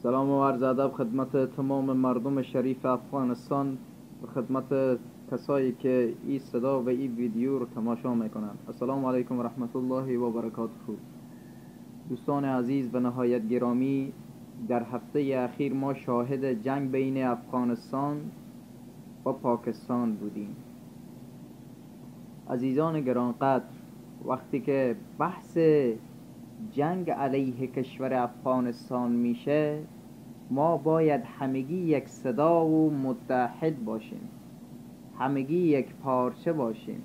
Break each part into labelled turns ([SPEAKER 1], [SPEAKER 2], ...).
[SPEAKER 1] سلام و عرض ادب خدمت تمام مردم شریف افغانستان و خدمت کسایی که این صدا و این ویدیو رو تماشا میکنند. السلام علیکم و رحمت الله و برکاته. دوستان عزیز و نهایت گرامی، در هفته اخیر ما شاهد جنگ بین افغانستان و پاکستان بودیم. عزیزان گرانقدر، وقتی که بحث جنگ علیه کشور افغانستان میشه، ما باید همگی یک صدا و متحد باشیم، همگی یک پارچه باشیم.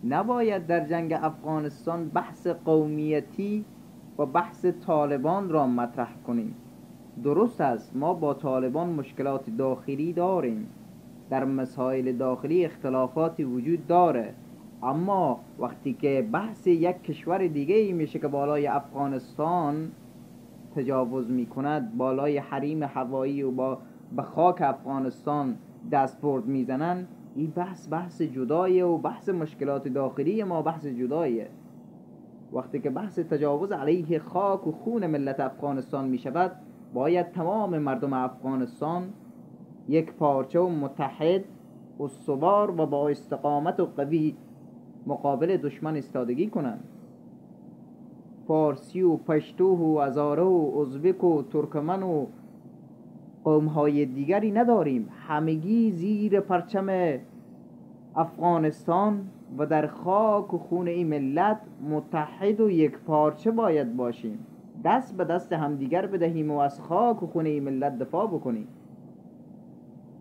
[SPEAKER 1] نباید در جنگ افغانستان بحث قومیتی و بحث طالبان را مطرح کنیم. درست است، ما با طالبان مشکلات داخلی داریم، در مسائل داخلی اختلافاتی وجود داره، اما وقتی که بحث یک کشور دیگه ای میشه که بالای افغانستان تجاوز میکند، بالای حریم هوایی و به خاک افغانستان دستبرد میزنن، این بحث جدایه و بحث مشکلات داخلی ما بحث جدایه. وقتی که بحث تجاوز علیه خاک و خون ملت افغانستان میشود، باید تمام مردم افغانستان یک پارچه و متحد استوار و با استقامت و قوی مقابل دشمن ایستادگی کنند. فارسی و پشتو و هزاره و ازبک و ترکمن و قومهای دیگری نداریم، همگی زیر پرچم افغانستان و در خاک و خون این ملت متحد و یک پارچه باید باشیم، دست به دست همدیگر بدهیم و از خاک و خون این ملت دفاع بکنیم.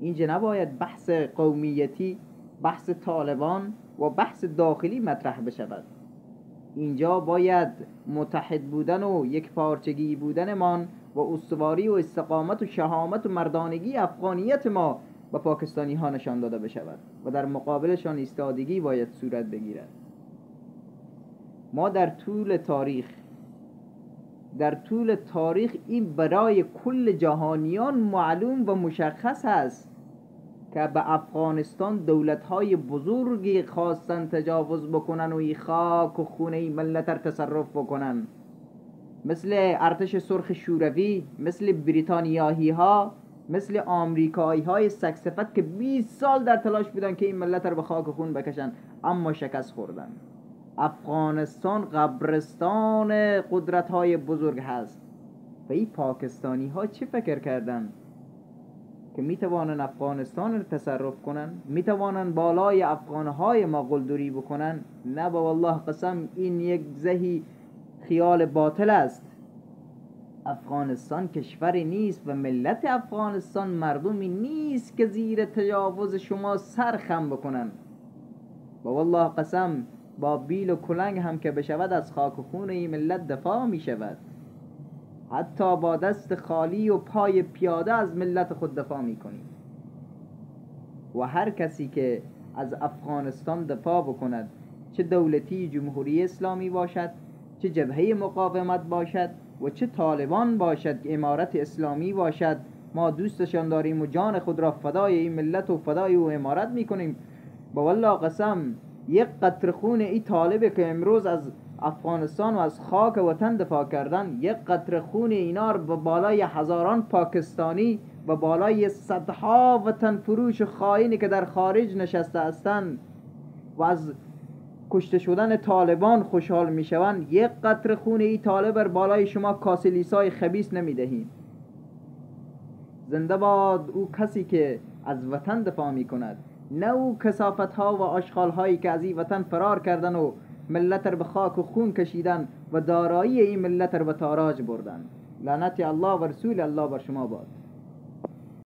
[SPEAKER 1] اینجا نباید بحث قومیتی، بحث طالبان و بحث داخلی مطرح بشود. اینجا باید متحد بودن و یک پارچگی بودن من و استواری و استقامت و شهامت و مردانگی افغانیت ما به پاکستانی ها نشان داده بشود و در مقابلشان ایستادگی باید صورت بگیرد. ما در طول تاریخ این برای کل جهانیان معلوم و مشخص است که به افغانستان دولت‌های بزرگی خواستن تجاوز بکنن و این خاک و خونه ملت را تصرف بکنن، مثل ارتش سرخ شوروی، مثل بریتانیایی ها، مثل آمریکایی های سگ‌صفت که 20 سال در تلاش بودن که این ملت را به خاک و خون بکشن، اما شکست خوردن. افغانستان قبرستان قدرت های بزرگ هست و این پاکستانی ها چه فکر کردن که میتوانن افغانستان رو تصرف کنن، میتوانن بالای افغانهای ما قلدری بکنن؟ نه، با والله قسم این یک زهی خیال باطل است. افغانستان کشوری نیست و ملت افغانستان مردمی نیست که زیر تجاوز شما سر خم بکنن. با والله قسم با بیل و کلنگ هم که بشود از خاک و خون این ملت دفاع می شود، حتی با دست خالی و پای پیاده از ملت خود دفاع می کنیم. و هر کسی که از افغانستان دفاع بکند، چه دولتی جمهوری اسلامی باشد، چه جبهه مقاومت باشد و چه طالبان باشد که امارت اسلامی باشد، ما دوستشان داریم و جان خود را فدای این ملت و فدای او امارت می کنیم. با والله قسم یک قطره خون این طالبه که امروز از افغانستان و از خاک وطن دفاع کردن، یک قطره خون اینا رو به بالای هزاران پاکستانی و بالای صدها وطن فروش خائنی که در خارج نشسته هستند و از کشته شدن طالبان خوشحال میشوند، یک قطره خون این طالب بر بالای شما کاسلیسای خبیث نمیدهیم. زنده باد او کسی که از وطن دفاع میکند، نه او کثافت ها و آشغال هایی که از این وطن فرار کردن و ملت را به خاک و خون کشیدن و دارایی این ملت را به تاراج بردن. لعنت الله و رسول الله بر شما باد.